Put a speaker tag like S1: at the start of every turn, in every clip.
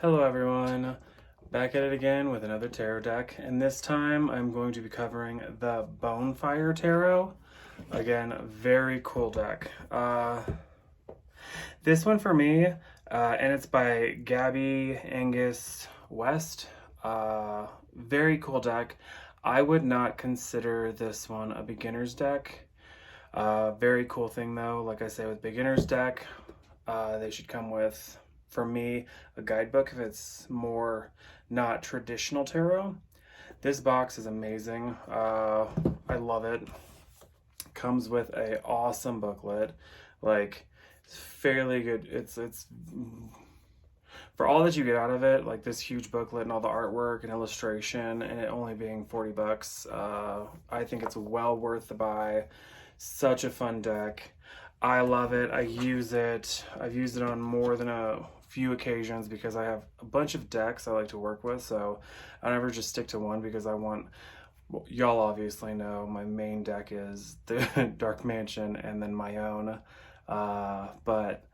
S1: Hello everyone, back at it again with another tarot deck, and this time I'm going to be covering the Bonefire Tarot. Again, very cool deck. This one for me, and it's by Gabby Angus-West. Very cool deck. I would not consider this one a beginner's deck. Very cool thing though, like I say with beginner's deck, they should come with, for me, a guidebook if it's more not traditional tarot. This box is amazing. I love it. Comes with a awesome booklet. Like, it's fairly good. It's for all that you get out of it, like this huge booklet and all the artwork and illustration, and it only being 40 bucks. I think it's well worth the buy. Such a fun deck. I love it. I use it. I've used it on more than a few occasions because I have a bunch of decks I like to work with, so I never just stick to one because I want, well, y'all obviously know my main deck is the Dark Mansion and then my own, but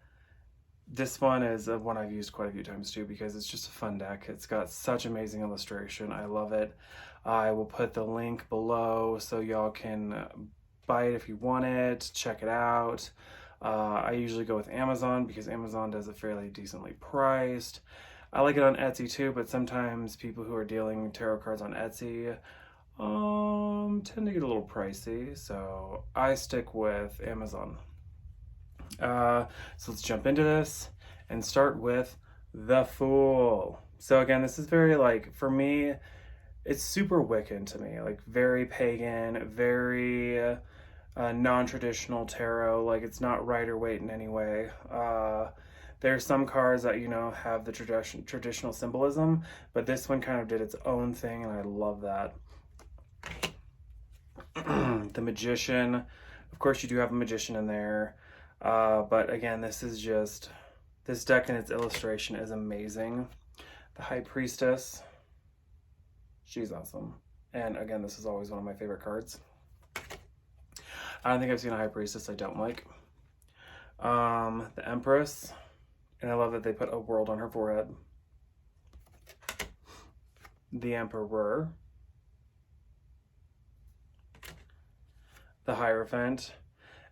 S1: this one is one I've used quite a few times too because it's just a fun deck. It's got such amazing illustration. I love it. I will put the link below so y'all can buy it if you want it, check it out. I usually go with Amazon because Amazon does it fairly decently priced. I like it on Etsy too, but sometimes people who are dealing tarot cards on Etsy tend to get a little pricey, so I stick with Amazon. So let's jump into this and start with the Fool. So again, this is very, like, for me, it's super Wiccan to me, like very pagan, very non-traditional tarot. Like, it's not Rider-Waite in any way. There's some cards that, you know, have the traditional symbolism, but this one kind of did its own thing, and I love that. The Magician, of course you do have a Magician in there, but again, this is just, this deck and its illustration is amazing. The High Priestess, she's awesome. And again, this is always one of my favorite cards. I don't think I've seen a High Priestess I don't like. The Empress, and I love that they put a world on her forehead. The Emperor. The Hierophant.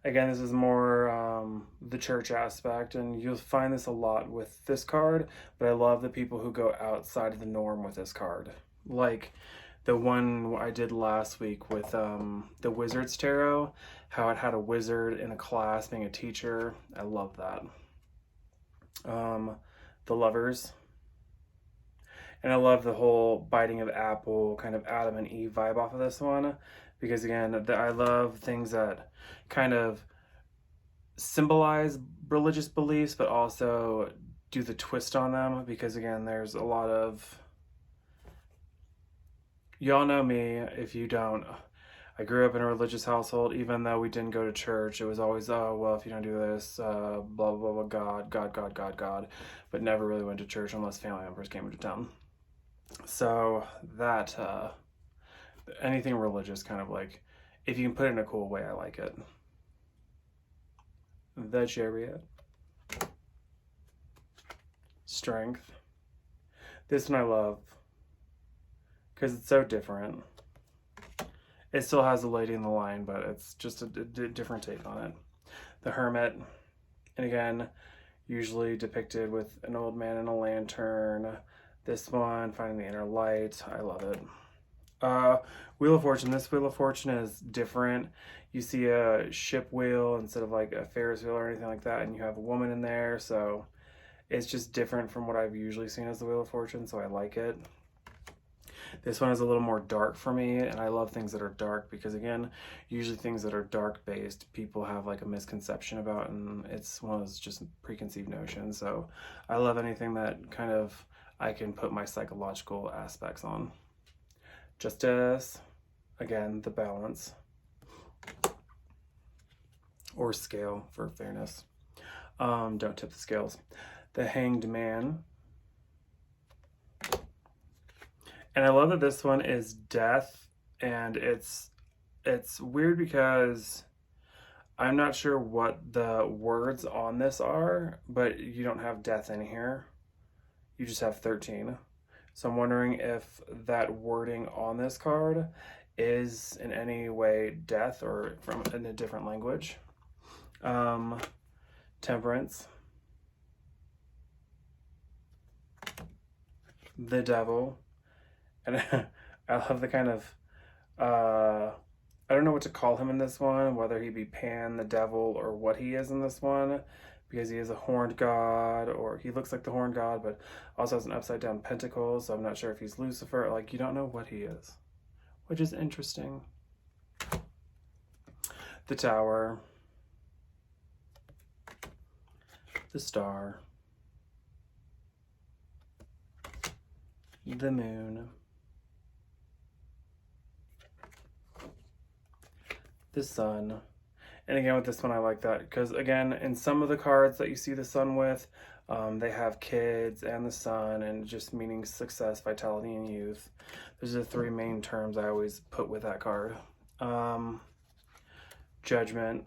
S1: Again, this is more the church aspect, and you'll find this a lot with this card, but I love the people who go outside of the norm with this card. Like the one I did last week with the Wizard's Tarot, how it had a wizard in a class being a teacher. I love that. The Lovers. And I love the whole biting of apple, kind of Adam and Eve vibe off of this one. Because again, I love things that kind of symbolize religious beliefs, but also do the twist on them. Because again, there's a lot of, y'all know me. If you don't, I grew up in a religious household. Even though we didn't go to church, it was always, oh, well, if you don't do this, blah, blah, blah, God, God, God, God, God. But never really went to church unless family members came into town. So that, anything religious, kind of like, if you can put it in a cool way, I like it. The Chariot. Strength. This one I love because it's so different. It still has a lady in the line, but it's just a different take on it. The Hermit. And again, usually depicted with an old man in a lantern. This one, finding the inner light. I love it. Wheel of Fortune. This Wheel of Fortune is different. You see a ship wheel instead of like a Ferris wheel or anything like that, and you have a woman in there, so it's just different from what I've usually seen as the Wheel of Fortune, so I like it. This one is a little more dark for me, and I love things that are dark because, again, usually things that are dark based people have like a misconception about, and it's one of those just preconceived notions. So I love anything that kind of I can put my psychological aspects on. Justice, again, the Balance, or scale for fairness. Don't tip the scales. The Hanged Man. And I love that this one is death, and it's weird because I'm not sure what the words on this are, but you don't have death in here. you just have 13. So I'm wondering if that wording on this card is in any way death or from in a different language. Temperance, the Devil, and I love the kind of I don't know what to call him in this one, whether he be Pan, the devil, or what he is in this one, because he is a horned god, or he looks like the horned god, but also has an upside down pentacle, so I'm not sure if he's Lucifer. Like, you don't know what he is, which is interesting. The Tower, the Star, the Moon, the Sun. And again, with this one, I like that because, again, in some of the cards that you see the Sun with, they have kids and the sun, and just meaning success, vitality, and youth. Those are the three main terms I always put with that card. Judgment,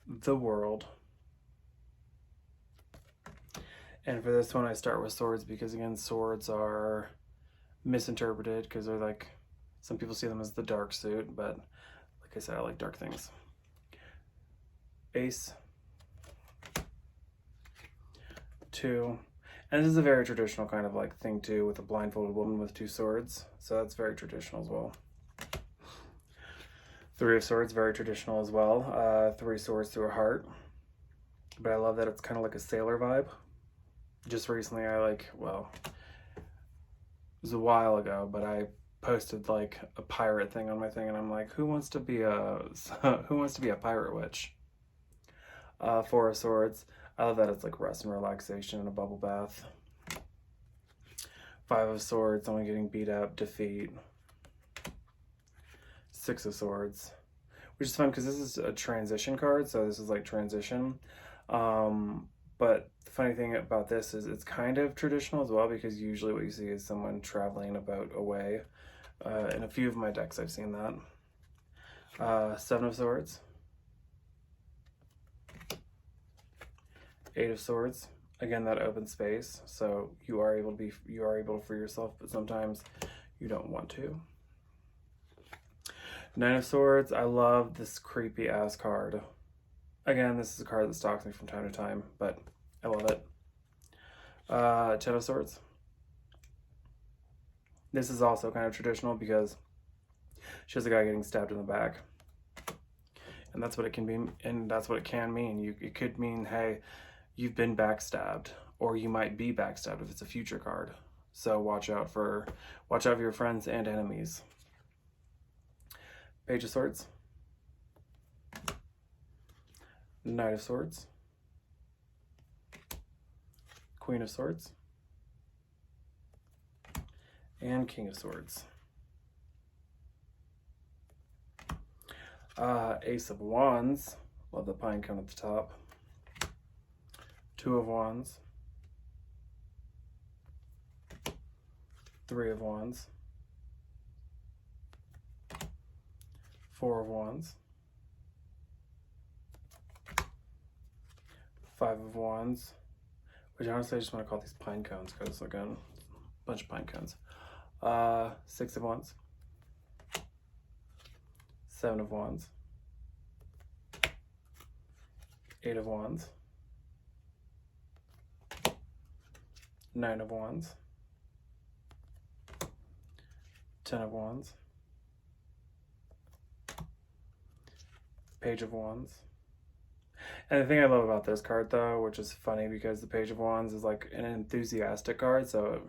S1: the World. And for this one, I start with swords because, again, swords are misinterpreted because they're like, some people see them as the dark suit, but like I said, I like dark things. Ace, 2, and this is a very traditional kind of like thing too, with a blindfolded woman with 2 swords, so that's very traditional as well. 3 of Swords, very traditional as well. 3 swords through a heart, but I love that it's kind of like a sailor vibe. Just recently, well, it was a while ago, but I posted like a pirate thing on my thing, and I'm like, who wants to be a pirate witch? 4 of Swords. I love that it's like rest and relaxation and a bubble bath. 5 of Swords, only getting beat up, defeat. 6 of Swords, which is fun because this is a transition card, so this is like transition. But the funny thing about this is it's kind of traditional as well, because usually what you see is someone traveling a boat away. In a few of my decks I've seen that. 7 of Swords. 8 of Swords. Again, that open space, so you are able to free yourself, but sometimes you don't want to. 9 of Swords. I love this creepy ass card. Again, this is a card that stalks me from time to time, but I love it. 10 of Swords. This is also kind of traditional because she has a guy getting stabbed in the back. And that's what it can be, and that's what it can mean. It could mean, hey, you've been backstabbed, or you might be backstabbed if it's a future card. So watch out for your friends and enemies. Page of Swords. Knight of Swords. Queen of Swords. And King of Swords. Ace of Wands. Love the pine cone at the top. 2 of Wands. 3 of Wands. 4 of Wands. 5 of Wands. Which honestly I just want to call these pine cones because, again, a bunch of pine cones. 6 of Wands. 7 of Wands. 8 of Wands. 9 of Wands. 10 of Wands. Page of Wands. And the thing I love about this card, though, which is funny because the Page of Wands is like an enthusiastic card, so it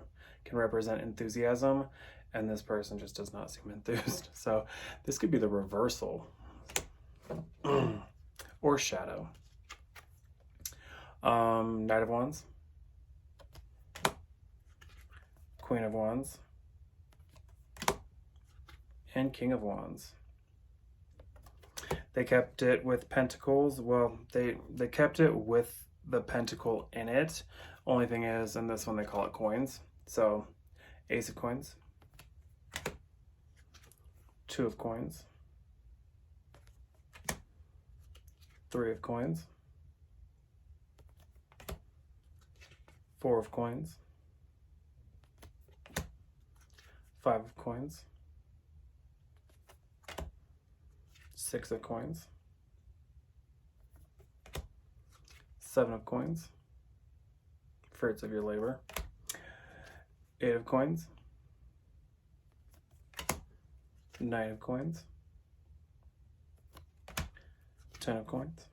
S1: can represent enthusiasm, and this person just does not seem enthused. So this could be the reversal. Or shadow. Knight of Wands. Queen of Wands. And King of Wands. They kept it with pentacles. Well, they kept it with the pentacle in it. Only thing is, in this one they call it coins. So, Ace of Coins. 2 of Coins. 3 of Coins. 4 of coins, 5 of coins, 6 of coins, 7 of coins, fruits of your labor, 8 of coins, 9 of coins, 10 of coins.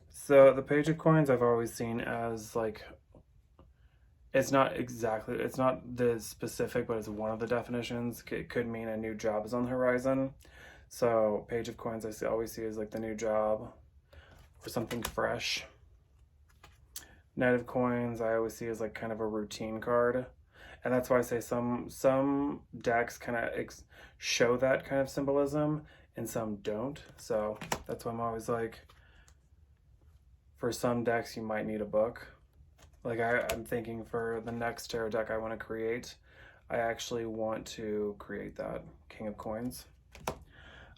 S1: So the page of coins I've always seen as like, it's not the specific, but it's one of the definitions. It could mean a new job is on the horizon. So page of coins I always see as like the new job or something fresh. Knight of coins I always see as like kind of a routine card. And that's why I say some decks kind of show that kind of symbolism and some don't. So that's why I'm always like, for some decks you might need a book. Like I'm thinking for the next tarot deck I want to create, I actually want to create that King of Coins.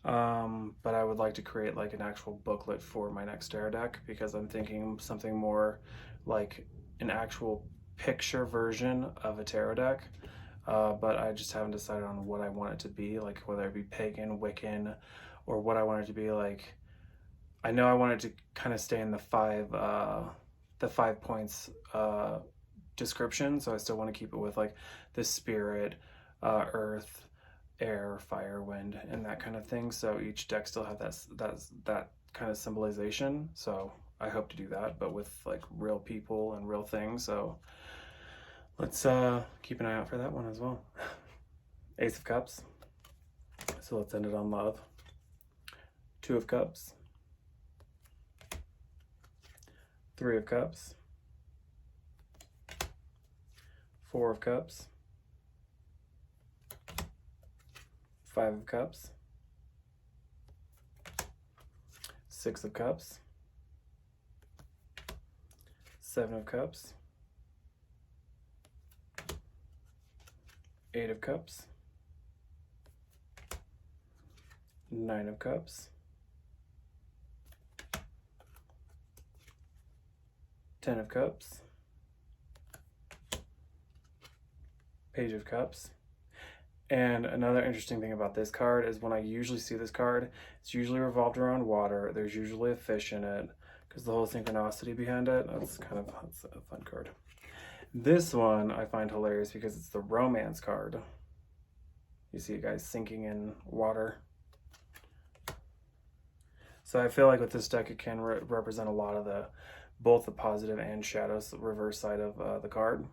S1: But I would like to create like an actual booklet for my next tarot deck, because I'm thinking something more like an actual picture version of a tarot deck. But I just haven't decided on what I want it to be, like whether it be pagan, Wiccan, or what I want it to be. Like, I know I want it to kind of stay in the 5 points description, so I still want to keep it with like the spirit, earth, air, fire, wind, and that kind of thing. So each deck still have that kind of symbolization. So I hope to do that, but with like real people and real things. So let's keep an eye out for that one as well. Ace of Cups. So let's end it on love. 2 of Cups. 3 of Cups. 4 of Cups. 5 of Cups. 6 of Cups. 7 of Cups. 8 of Cups. 9 of Cups. 10 of Cups. Page of Cups. And another interesting thing about this card is when I usually see this card, it's usually revolved around water. There's usually a fish in it because the whole synchronicity behind it. That's a fun card. This one I find hilarious because it's the romance card. You see guys sinking in water. So I feel like with this deck, it can represent a lot of both the positive and shadows reverse side of the card.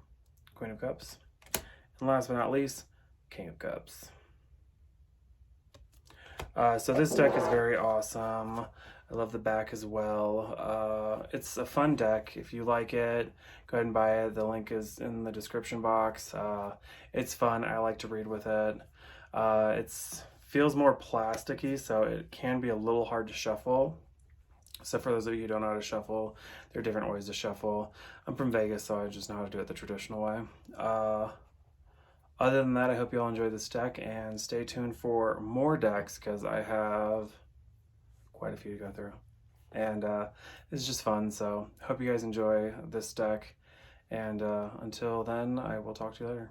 S1: Queen of Cups. And last but not least, King of Cups. So this deck is very awesome. I love the back as well. It's a fun deck. If you like it, go ahead and buy it. The link is in the description box. It's fun. I like to read with it. It feels more plasticky, so it can be a little hard to shuffle. So for those of you who don't know how to shuffle, there are different ways to shuffle. I'm from Vegas, so I just know how to do it the traditional way. Other than that, I hope you all enjoy this deck, and stay tuned for more decks because I have quite a few to go through. And it's just fun, so hope you guys enjoy this deck. And until then, I will talk to you later.